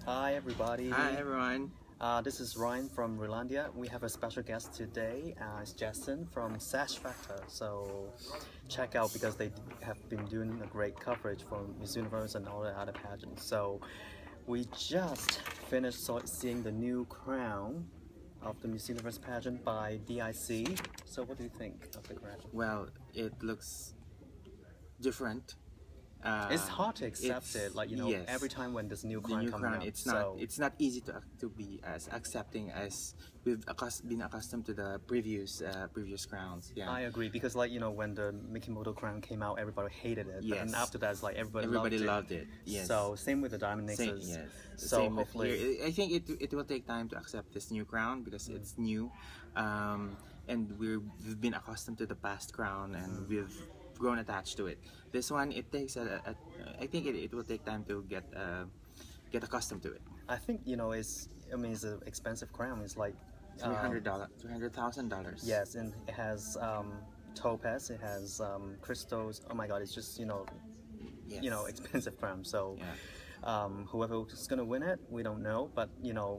Hi everybody. Hi everyone. This is Ryan from Realandia. We have a special guest today. It's Jesson from Sash Factor. So check out because they have been doing a great coverage for Miss Universe and all the other pageants. So we just finished seeing the new crown of the Miss Universe pageant by DIC. So what do you think of the crown? Well, it looks different. It's hard to accept it, like yes, every time when there's new the crown new coming crown, up. it's not easy to be as accepting as we've been accustomed to the previous crowns. Yeah, I agree because when the Mikimoto crown came out, everybody hated it. Yes. And after that, it's like everybody loved it. Yes. So same with the Diamond Nixes. Yes. So Same with hopefully, here. I think it will take time to accept this new crown because it's new, and we've been accustomed to the past crown and we've grown attached to it. This one, it takes I think it will take time to get accustomed to it. I think it's an expensive crown. It's like $300,000. Yes, and it has topaz. It has crystals. Oh my God! It's just Yes. expensive crown. So. Yeah. Whoever is going to win it, we don't know, but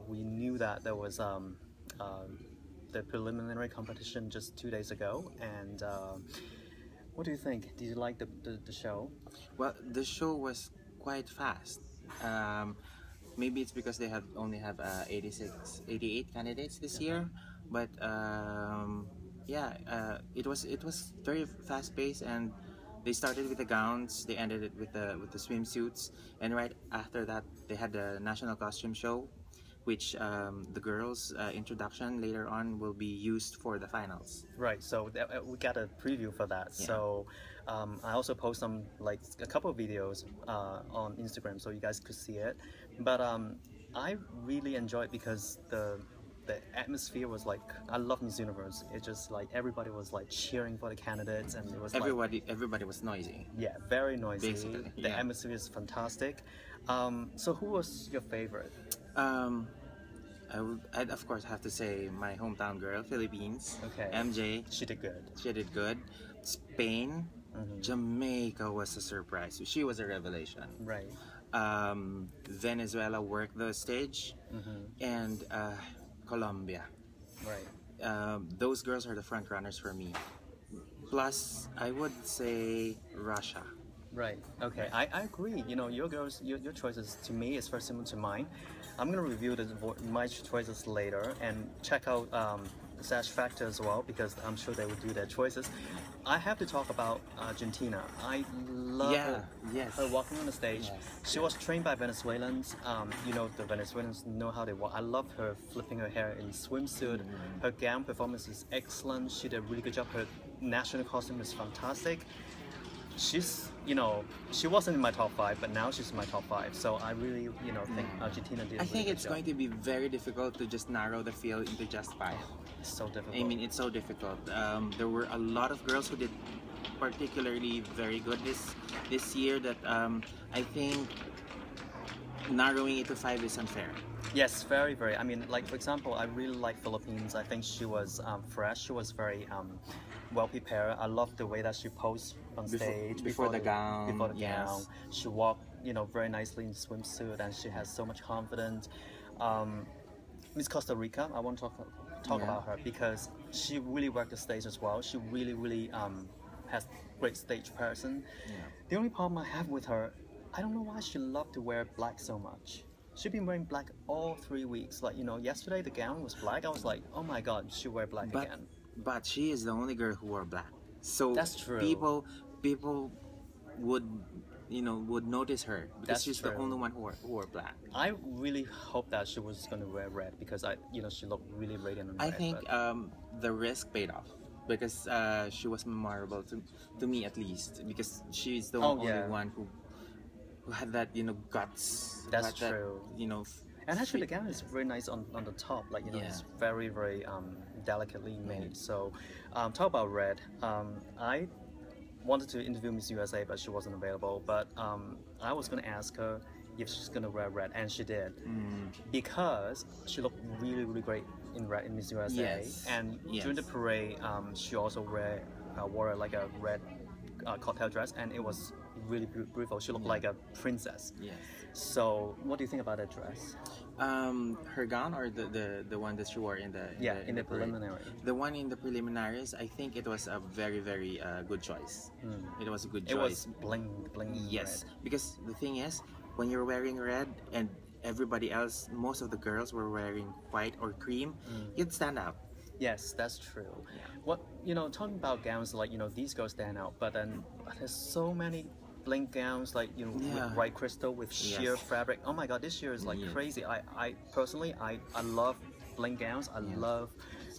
we knew that there was the preliminary competition just 2 days ago. And what do you think? Did you like the show? Well, the show was quite fast. Maybe it's because they only have 88 candidates this year, but it was very fast paced, and they started with the gowns, they ended it with the swimsuits, and right after that they had the national costume show, which the girls' introduction later on will be used for the finals. Right, so we got a preview for that. Yeah. So I also post a couple of videos on Instagram so you guys could see it. But I really enjoyed because the atmosphere was I love Miss Universe. It's just everybody was cheering for the candidates, and it was everybody was noisy. Yeah, very noisy. Basically, the atmosphere is fantastic. So who was your favorite? I'd of course have to say my hometown girl, Philippines. Okay. MJ. She did good. She did good. Spain. Jamaica was a surprise. She was a revelation. Right. Venezuela worked the stage, and Colombia. Right. Those girls are the front runners for me. Plus, I would say Russia. Right. Okay. I agree. Your girls, your choices to me is very similar to mine. I'm gonna review my choices later and check out Sash Factor as well because I'm sure they would do their choices. I have to talk about Argentina. I love her walking on the stage. Yes. She was trained by Venezuelans. The Venezuelans know how they walk. I love her flipping her hair in swimsuit. Her gown performance is excellent. She did a really good job. Her national costume is fantastic. She's, she wasn't in my top 5, but now she's in my top 5. So I really, think Argentina did. I think it's going to be very difficult to just narrow the field into just 5. It's so difficult. I mean, it's so difficult. There were a lot of girls who did particularly very good this year that I think narrowing it to 5 is unfair. Yes, very, very. I mean, for example, I really like Philippines. I think she was fresh. She was very well prepared. I love the way that she posed on stage before the gown. Before the Yes. gown, she walked, very nicely in swimsuit, and she has so much confidence. Miss Costa Rica, I want to talk about her because she really worked the stage as well. She really has great stage person. Yeah. The only problem I have with her, I don't know why she loved to wear black so much. She's been wearing black all 3 weeks. Yesterday the gown was black. I was like, oh my God, she wear black again. But she is the only girl who wore black. So that's true. People would notice her because That's she's true. the only one who wore black. I really hope that she was going to wear red because she looked really radiant in red. I think the risk paid off because she was memorable to me at least because she's the only one who had that guts. That's true. That, and actually the gown is very nice on the top. It's very very delicately made. So talk about red. I wanted to interview Miss USA, but she wasn't available. But I was going to ask her if she's going to wear red, and she did because she looked really great in red in Miss USA. Yes. And during the parade, she also wore like a red cocktail dress, and it was really beautiful. She looked like a princess. Yes. So, what do you think about that dress? Her gown or the one that she wore in the In the parade? preliminary. The one in the preliminaries, I think it was a very good choice. It was a good It choice. was bling bling. Yes, red. because the thing is, when you're wearing red and everybody else, most of the girls were wearing white or cream, you'd stand out. Yes, that's true. Yeah. What talking about gowns, like these girls stand out, but then there's so many bling gowns, like Yeah. with bright crystal, with sheer Yes. fabric. Oh my God, this year is like Yes. crazy. I personally, I love bling gowns. I love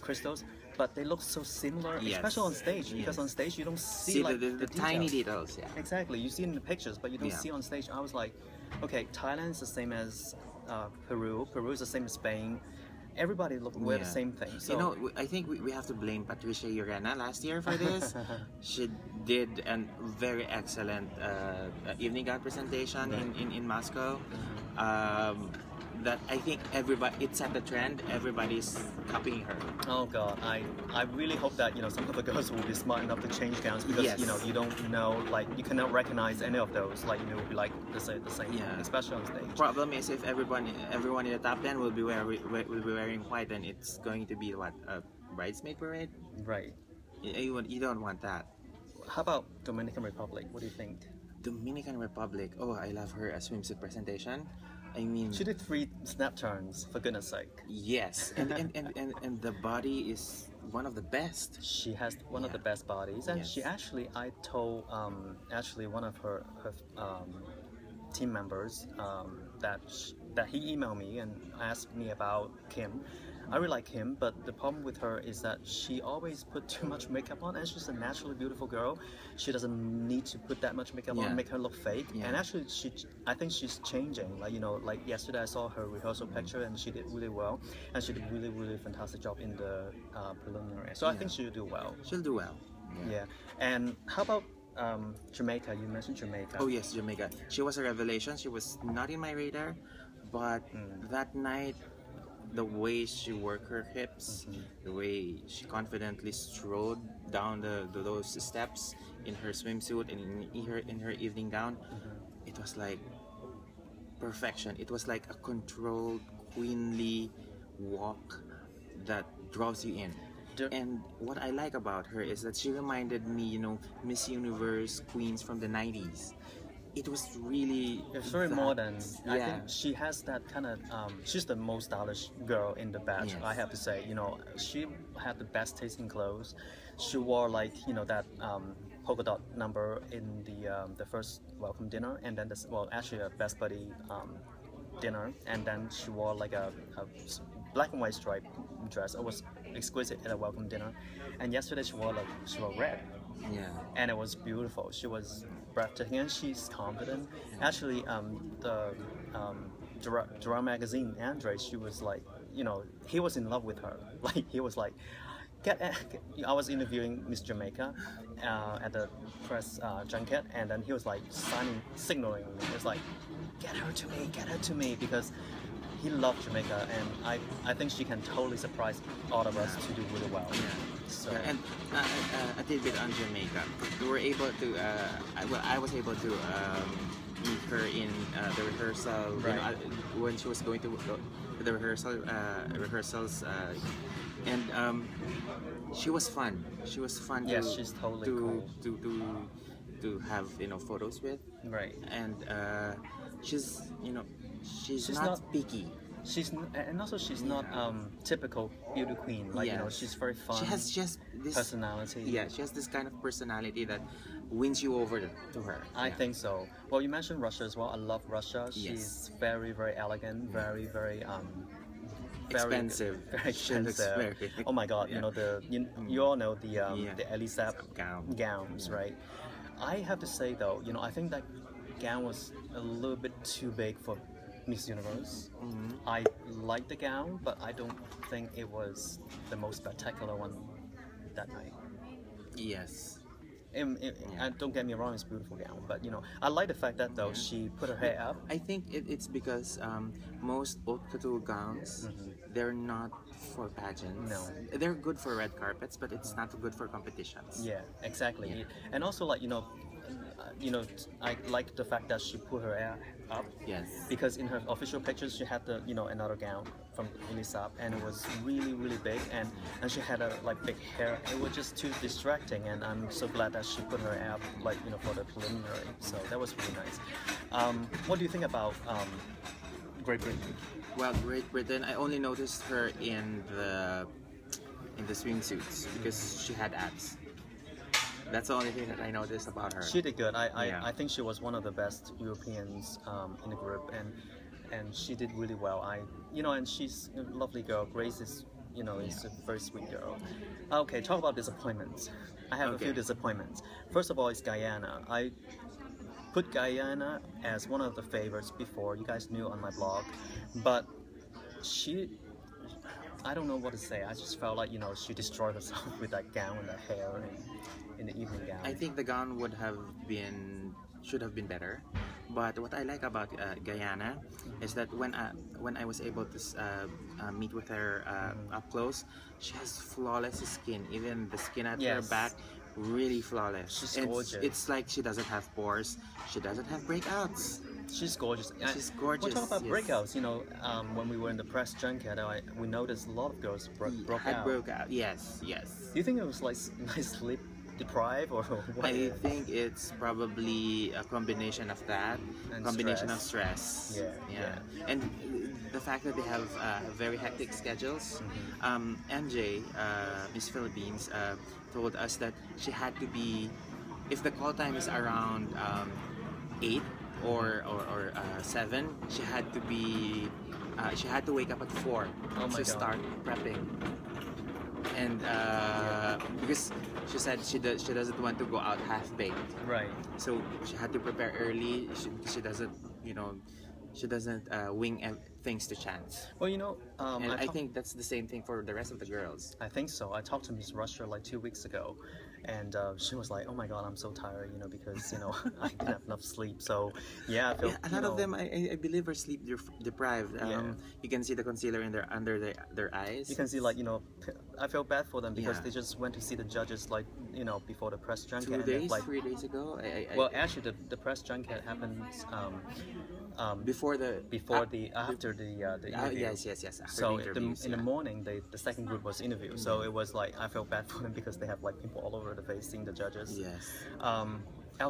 crystals, but they look so similar, Yes. especially on stage. Because Yes. on stage you don't see, See like the tiny details. details, yeah. Exactly, you see it in the pictures, but you don't Yeah. see on stage. I was like, okay, Thailand is the same as Peru. Peru is the same as Spain. Everybody wear the Yeah. same thing. So I think we have to blame Patricia Urena last year for this. She did a very excellent evening gown presentation in Moscow. That I think it set the trend. Everybody's copying her. oh God, I really hope that some of the girls will be smart enough to change gowns, because Yes. you don't know, like you cannot recognize any of those, like will be like the same Yeah. especially on stage. Problem is, if everyone in the top 10 will be wearing white, then it's going to be what, a bridesmaid parade. Right. You don't want that. How about Dominican Republic? What do you think? Dominican Republic. Oh, I love her swimsuit presentation. I mean, She did 3 snap turns, for goodness sake. yes, and the body is one of the best. She has one of Yeah. the best bodies, and Yes. she actually, I told actually one of her team members that he emailed me and asked me about Kim. I really like Kim, but the problem with her is that she always put too much makeup on, and she's a naturally beautiful girl. She doesn't need to put that much makeup Yeah. on, make her look fake. Yeah. And actually, I think she's changing. Like like yesterday I saw her rehearsal picture, and she did really well, and she did really fantastic job in the preliminary. So I Yeah. think she'll do well. She'll do well. Yeah. And how about Jamaica? You mentioned Jamaica. Oh yes, Jamaica. She was a revelation. She was not in my radar, but that night, the way she worked her hips, the way she confidently strode down those steps in her swimsuit and in her evening gown, it was like perfection. It was like a controlled, queenly walk that draws you in. And what I like about her is that she reminded me, Miss Universe queens from the 90s. It was really It's very that- modern. I Yeah. think she has that kind of. She's the most stylish girl in the batch. Yes. I have to say. She had the best taste in clothes. She wore like that polka dot number in the first welcome dinner, and then actually a best buddy dinner, and then she wore like a black and white striped dress. It was exquisite at a welcome dinner, and yesterday she wore red. Yeah. And it was beautiful. She was breathtaking, and she's confident. Actually, the Doral magazine, Andre, she was like, he was in love with her. Like he was like, I was interviewing Miss Jamaica at the press junket, and then he was like signaling me. He was like, get her to me, because he loved Jamaica, and I think she can totally surprise all of us to do really well. Yeah. So And a tidbit on Jamaica. We were able to, I was able to meet her in the rehearsal. Right. When she was going to the rehearsals, and she was fun. She was fun. Yes, she's totally cool. To have photos with, right. and she's she's She's not not- picky. And also she's not typical beauty queen. Like Yes. she's very fun. She has just this personality. Yeah, she has this kind of personality that wins you over to her. I Yeah. think so. Well, you mentioned Russia as well. I love Russia. Yes. She's very elegant, very very Expensive. very She looks expensive. very- Oh my God! Yeah. You all know the Yeah. the Elisab gowns, right? I have to say though, I think that gown was a little bit too big for Miss Universe. I like the gown, but I don't think it was the most spectacular one that night. Yes. And don't get me wrong, it's a beautiful gown, but I like the fact that though she put her hair up. I think it's because most haute couture gowns, they're not for pageants. No. They're good for red carpets, but it's not good for competitions. Yeah, exactly. Yeah. And also, like I like the fact that she put her hair up. Yes. Because in her official pictures, she had the another gown from Elisab, and it was really big, and she had a big hair. It was just too distracting, and I'm so glad that she put her hair up for the preliminary. So that was really nice. What do you think about Great Britain? Well, Great Britain, I only noticed her in the swimsuits because she had abs. That's the only thing that I noticed about her. She did good. Yeah. I think she was one of the best Europeans in the group, and she did really well. And she's a lovely girl. Grace is is a very sweet girl. Okay, talk about disappointments. I have a few disappointments. First of all, it's Guyana. I put Guyana as one of the favorites before. You guys knew on my blog, but I don't know what to say. I just felt like she destroyed herself with that gown and that hair in the evening gown. I think the gown should have been better. But what I like about Guyana is that when I was able to meet with her up close, she has flawless skin. Even the skin at her back, really flawless. She's gorgeous. It's like she doesn't have pores. She doesn't have breakouts. She's gorgeous. She's gorgeous. We'll talk about breakouts. When we were in the press junket, we noticed a lot of girls broke out. Yes. Do you think it was like sleep deprived or what? I think it's probably a combination of that, and combination of stress. Yeah. And the fact that they have very hectic schedules. MJ, Miss Philippines, told us that she had to be, if the call time is around 8 or 7, she had to wake up at 4 to start prepping. And because she said she doesn't want to go out half baked. Right. So she had to prepare early. She doesn't wing things to chance. Well, and I think that's the same thing for the rest of the girls. I think so. I talked to Miss Russia like 2 weeks ago, and she was like, "Oh my God, I'm so tired," because I didn't have enough sleep. So yeah, I feel a lot of them, I believe, are sleep deprived. You can see the concealer under their eyes. You can see I feel bad for them because they just went to see the judges before the press junket. 3 days ago. Actually, the press junket happens after the interview. Yes. So in the morning, the second group was interviewed. So it was like I felt bad for them because they have people all over the face seeing the judges. Yes.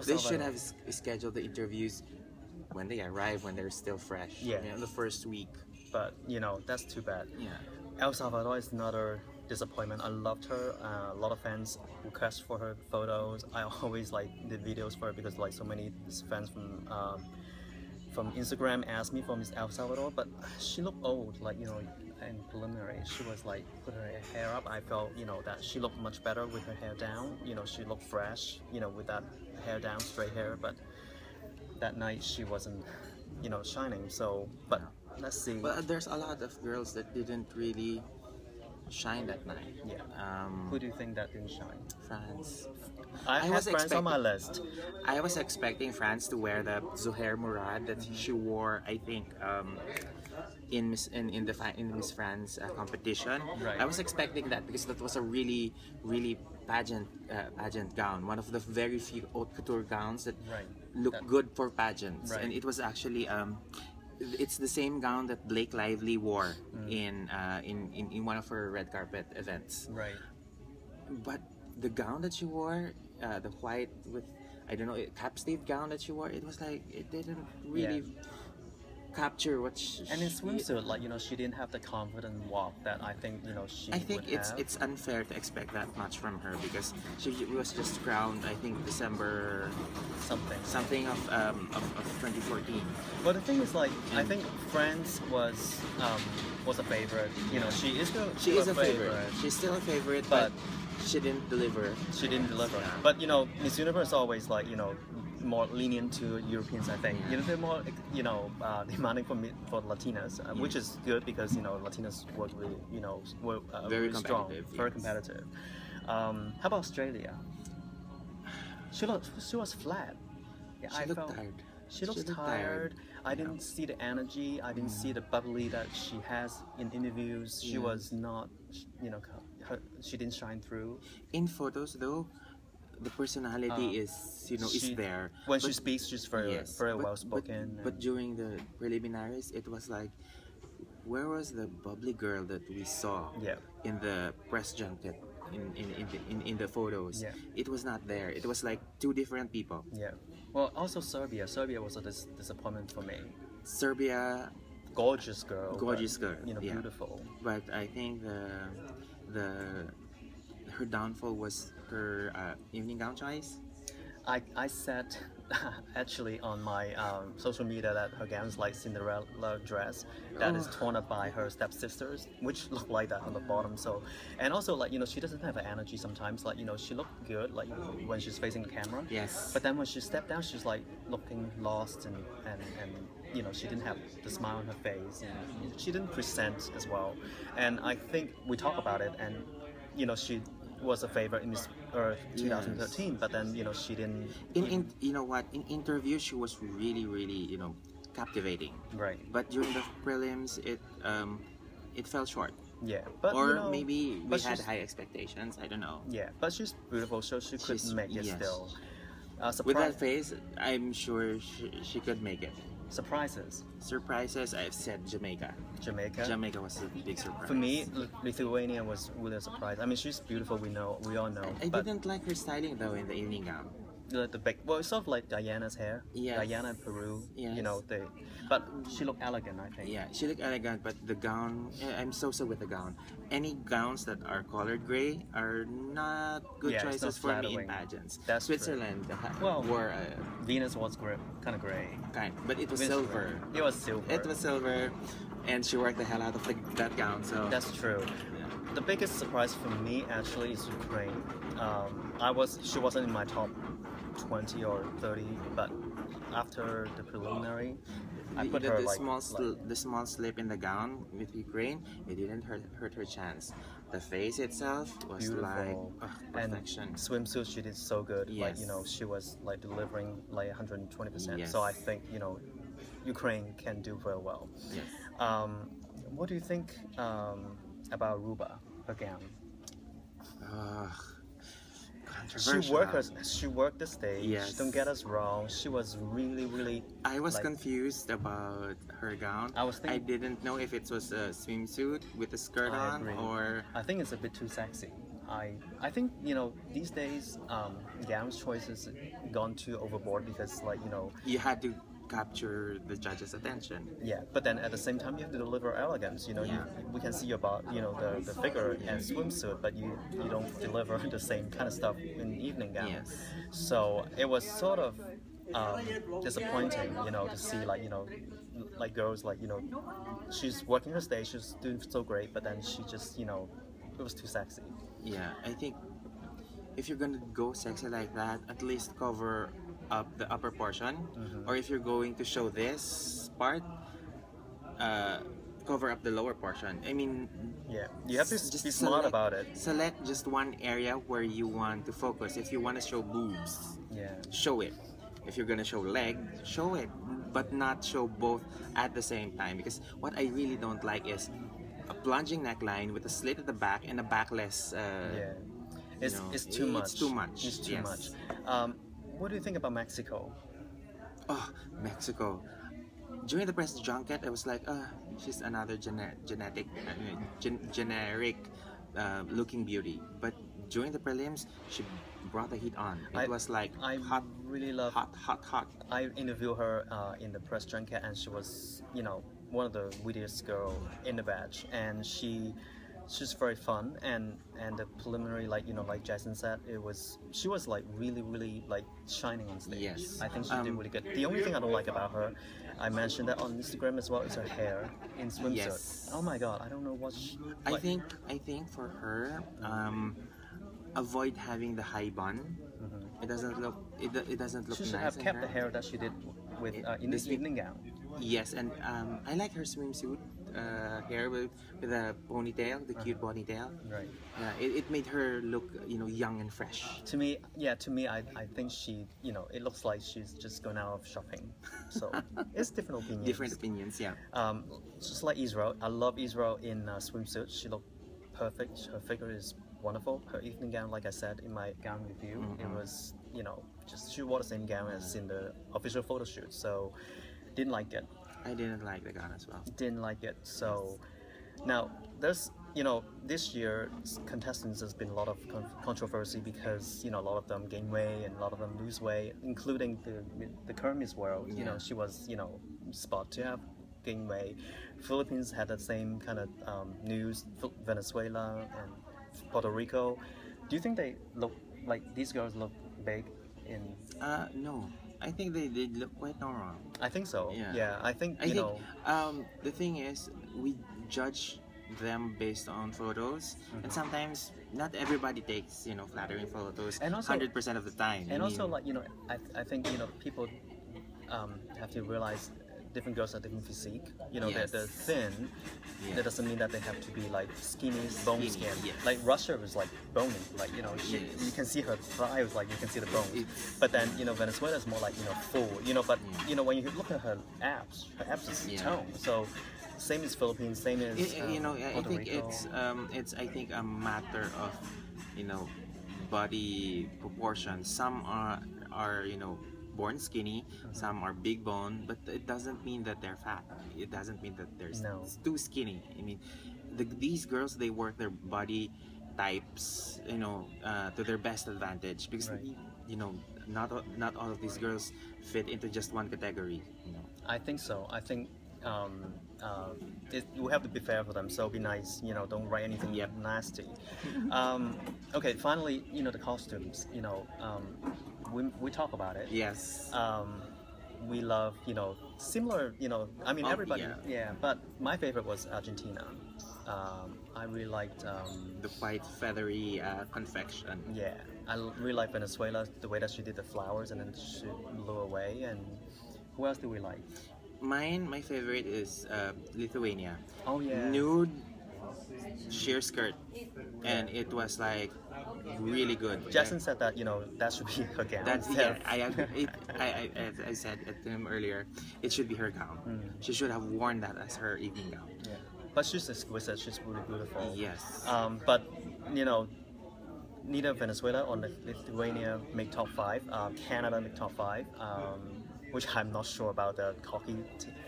They should have scheduled the interviews when they arrive, when they're still fresh. Yeah. The first week. But that's too bad. Yeah. El Salvador is another disappointment. I loved her. A lot of fans request for her photos. I always did videos for her because so many fans from Instagram asked me for Miss El Salvador, but she looked old, in preliminary. She was put her hair up. I felt, that she looked much better with her hair down. She looked fresh, with that hair down, straight hair, but that night she wasn't, shining. So, but let's see. But there's a lot of girls that didn't really shine that night. Yeah. Who do you think that didn't shine? France. I had France on my list. I was expecting France to wear the Zuhair Murad that she wore, I think, in the Miss France competition. Right. I was expecting that because that was a really pageant gown, one of the very few haute couture gowns that look good for pageants, and it was actually it's the same gown that Blake Lively wore in one of her red carpet events. Right. But the gown that she wore, the white with cap sleeve gown that she wore, it was it didn't really capture what she... And in swimsuit, she didn't have the confident walk that I think, she I think would have. it's unfair to expect that much from her because she was just crowned, I think, December something of 2014. But the thing is, I think France was a favorite. She is a favorite. She's still a favorite, but she didn't deliver. Yeah. But Miss Universe always more lenient to Europeans. I think they're more demanding for Latinas, which is good because Latinas were really were very really strong, competitive, very competitive. How about Australia? She was flat. Yeah, she looked tired. She looks tired. I didn't see the energy. I didn't see the bubbly that she has in interviews. She was not, she didn't shine through. In photos, though, the personality is, you know, is there. When But she speaks, she's very yes, very well spoken. but during the preliminaries, it was like, where was the bubbly girl that we saw Yeah. in the press junket, in the photos? Yeah. It was not there. It was like two different people. Yeah. Well, also Serbia. Serbia was a disappointment for me. Serbia, Gorgeous girl. gorgeous but, girl, You know, yeah. beautiful. But I think the her downfall was her evening gown choice. I said actually on my social media that her gown is like Cinderella dress that is torn up by her stepsisters, which look like that on the bottom. So, and also like, you know, she doesn't have energy sometimes. Like, you know, she looked good like when she's facing the camera. Yes. But then when she stepped down, she's like looking lost and you know, she didn't have the smile on her face and she didn't present as well. And I think we talk about it, and you know, she was a favorite in Miss Earth 2013, but then you know she didn't. In you know what, in interviews she was really, you know, captivating. Right. But during the prelims, it fell short. Yeah. But Or you know, maybe we but had she's- high expectations. I don't know. Yeah, but she's beautiful, so she could She's- make it yes. still. With that Surprise, face, I'm sure she could make it. surprises. Surprises, I've said Jamaica. Jamaica. Jamaica was a big surprise. For me, Lithuania was really a surprise. I mean, she's beautiful. We all know. I but didn't like her styling though in the evening gown. the big, well, it's sort of like Diana's hair. Yes. Diana in Peru. Yes. You know, but she looked elegant, I think. Yeah, she looked elegant, but the gown, I'm so with the gown. Any gowns that are colored gray are not good Yeah, it's choices not for me in flattering. pageants. That's true. Switzerland Well, wore a Venus was kind of gray. kind, but it was Venus silver. It was silver. It was silver, and she worked the hell out of that gown. So That's true. yeah. The biggest surprise for me actually is Ukraine. She wasn't in my top 20 or 30, but after the preliminary, I put her like, the small slip in the gown with Ukraine. It didn't hurt her chance. The face itself was beautiful. like And perfection. swimsuit, she did so good. Like, you Yes. know, she was like delivering like 120%. Yes. So I think, you know, Ukraine can do very well. Yes. What do you think about Ruba, her gown? Controversial. She worked the stage. Yes. Don't get us wrong. She was really. I was like, confused about her gown. I was thinking- didn't know if it was a swimsuit with a skirt I on agree. or I think it's a bit too sexy. I think, you know, these days gowns choices gone too overboard because, like, you know, you had to capture the judge's attention. yeah. But then at the same time you have to deliver elegance. You know, Yeah. we can see about, you know, the figure and swimsuit, but you don't deliver the same kind of stuff in evening gown. Yes. So it was sort of disappointing, you know, to see, like, you know, like girls, like, you know, she's working her stage, she's doing so great, but then she just, you know, it was too sexy. Yeah, I think if you're gonna go sexy like that, at least cover up the upper portion. Or if you're going to show this part, cover up the lower portion. I mean, Yeah, you have to just be smart select- about it. Select just one area where you want to focus. If you want to show boobs, Yeah. show it. If you're gonna show leg, show it, but not show both at the same time. Because what I really don't like is a plunging neckline with a slit at the back and a backless. Yeah. It's know, too much. it's too much, It's too yes. much. What do you think about Mexico? Oh, Mexico. During the press junket, I was like, she's another generic looking beauty. But during the prelims, she brought the heat on. It was like I hot, really love. hot. I interviewed her in the press junket, and she was, you know, one of the wittiest girl in the batch, and she's very fun, and the preliminary, like, you know, like Jesson said, she was like really like shining on stage. Yes. I think she did really good. The only thing I don't like about her, I mentioned that on Instagram as well, is her hair in swimsuit. Yes. Oh my god, I don't know what she, I like, think for her, avoid having the high bun. It doesn't look she should nice have on kept her. the hair that she did with in this this evening gown. Yes, and I like her swimsuit hair with a ponytail, the cute ponytail. Right. It made her look, you know, young and fresh. To me, I think she, you know, it looks like she's just gone out of shopping. So it's different opinions. Different opinions, yeah. Just like Israel, I love Israel in swimsuit. She looked perfect. Her figure is wonderful. Her evening gown, like I said in my gown review, it was, you know, just she wore the same gown as in the official photo shoot. So didn't like it. I didn't like the gown as well. Didn't like it. So now there's, you know, this year contestants has been a lot of controversy because, you know, a lot of them gain weight and a lot of them lose weight, including the current Miss World. You know, she was, you know, spot to have gain weight. Philippines had the same kind of news. Venezuela and Puerto Rico. Do you think they look like these girls look big in? No. I think they look quite normal. I think so. Yeah. I think I you think know. the thing is, we judge them based on photos, and sometimes not everybody takes, you know, flattering photos And also- 100% of the time. And I also, mean, like, you know, I think, you know, people have to realize different girls have different physique. You know, Yes. they're thin. Yeah. That doesn't mean that they have to be like skinny, bone Skinny, skin. yes. Like Russia was like bony, like, you know, Yes. you can see her thighs, like you can see the bones. It's- But then, you know, Venezuela is more like, you know, full. You know, but you know, when you look at her abs is Yeah. toned. So same as Philippines, same as you know, I Puerto think Rico. it's I think a matter of, you know, body proportion. Some are you know, born skinny, some are big bone, but it doesn't mean that they're fat. It doesn't mean that they're No. too skinny. I mean, these girls, they work their body types, you know, to their best advantage, because Right. you know, not all of these girls fit into just one category. You know. I think so. I think we have to be fair for them. So be nice. You know, don't write anything Yep. nasty. Okay, finally, you know, the costumes. You know, we talk about it. Yes. We love, you know, similar. You know, I mean, Oh, everybody. yeah. Yeah. But my favorite was Argentina. I really liked. The white feathery confection. Yeah, I really like Venezuela. The way that she did the flowers and then she blew away. And who else do we like? My favorite is Lithuania. Oh yeah. Nude sheer skirt, and it was like really good. Jesson said that, you know, that should be her gown. That's instead yeah. of- I agree. As I said to him earlier, it should be her gown. She should have worn that as her evening gown. Yeah. But she's exquisite. She's really beautiful. Yes. But you know, neither Venezuela or Lithuania make top 5. Canada make top 5. Which I'm not sure about the cocky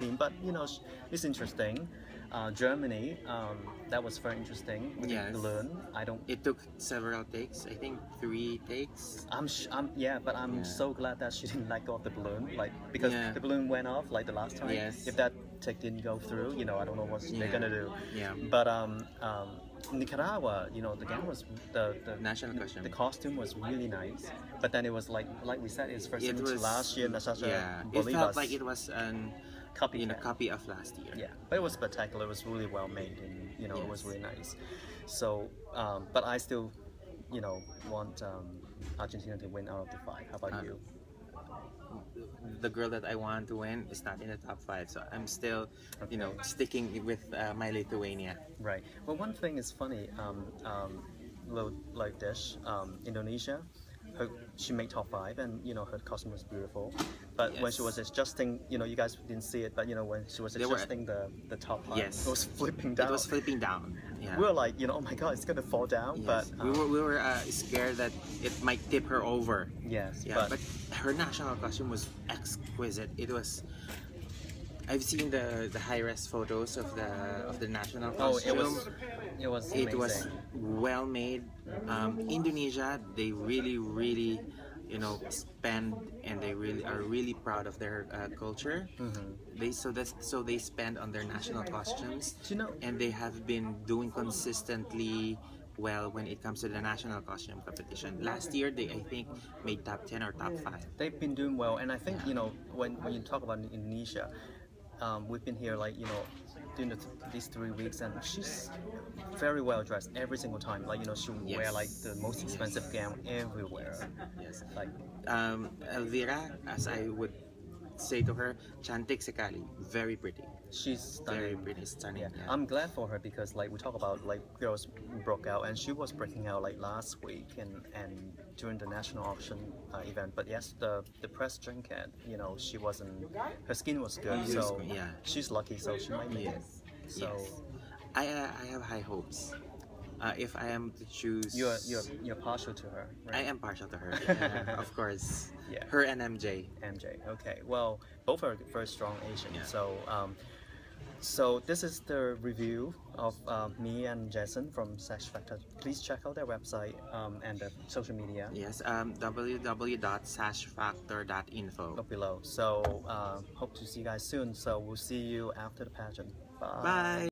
theme, but you know, it's interesting. Germany, that was very interesting. With Yes. the balloon. I don't. It took several takes. I think 3 takes. Yeah, but I'm Yeah. so glad that she didn't let go of the balloon, like because Yeah. the balloon went off like the last time. Yes. If that take didn't go through, you know, I don't know what they're gonna do. Yeah. But Nicaragua, you know, the gown was the National costume. The costume was really nice, but then it was like we said, it's first It similar to was last year. Natasha Yeah. It Bolivas felt like it was an copycat. copy of last year. Yeah, but it was spectacular. It was really well made, and you know, it was Yes. really nice. So, but I still, you know, want Argentina to win out of the 5. How about you? The girl that I want to win is not in the top 5, so I'm still, you know, sticking with my Lithuania. Right. Well, one thing is funny. Little like dish, Indonesia. She made top 5, and you know her costume was beautiful. But when she was adjusting, you know, you guys didn't see it, but you know when she was They were- adjusting the top part, Yes. it was flipping down. It was flipping down. Yeah. We were like, you know, oh my god, it's gonna fall down. Yes. But we were scared that it might tip her over. yes, Yeah, but her national costume was exquisite. It was. I've seen the high-res photos of the national oh, costume. it was It was amazing. well made. Indonesia, they really, you know, spend, and they really are really proud of their culture. They they spend on their national costumes, Do you know? and they have been doing consistently well when it comes to the national costume competition. Last year, they I think made top 10 or top 5. They've been doing well, and I think you know when you talk about Indonesia, we've been here like, you know, doing these 3 weeks, and she's very well dressed every single time. Like, you know, she will wear like the most expensive gown everywhere. Yes. Like, Elvira, as I would say to her, cantik sekali, very pretty, she's very stunning. pretty, stunning. Yeah. Yeah. I'm glad for her because like we talk about like girls broke out, and she was breaking out like last week and during the national auction event. But yes, the press junket, you know, she wasn't. Her skin was good, so yeah. she's lucky. So she might make it. Yes. So Yes. I have high hopes. If I am to choose, you're partial to her, right? I am partial to her, of course. Yeah. Her and MJ. MJ. Okay. Well, both are very strong Asians. Yeah. So this is the review of me and Jesson from Sash Factor. Please check out their website and the social media. Yes, www.sashfactor.info. Up below. So hope to see you guys soon. So we'll see you after the pageant. Bye. Bye.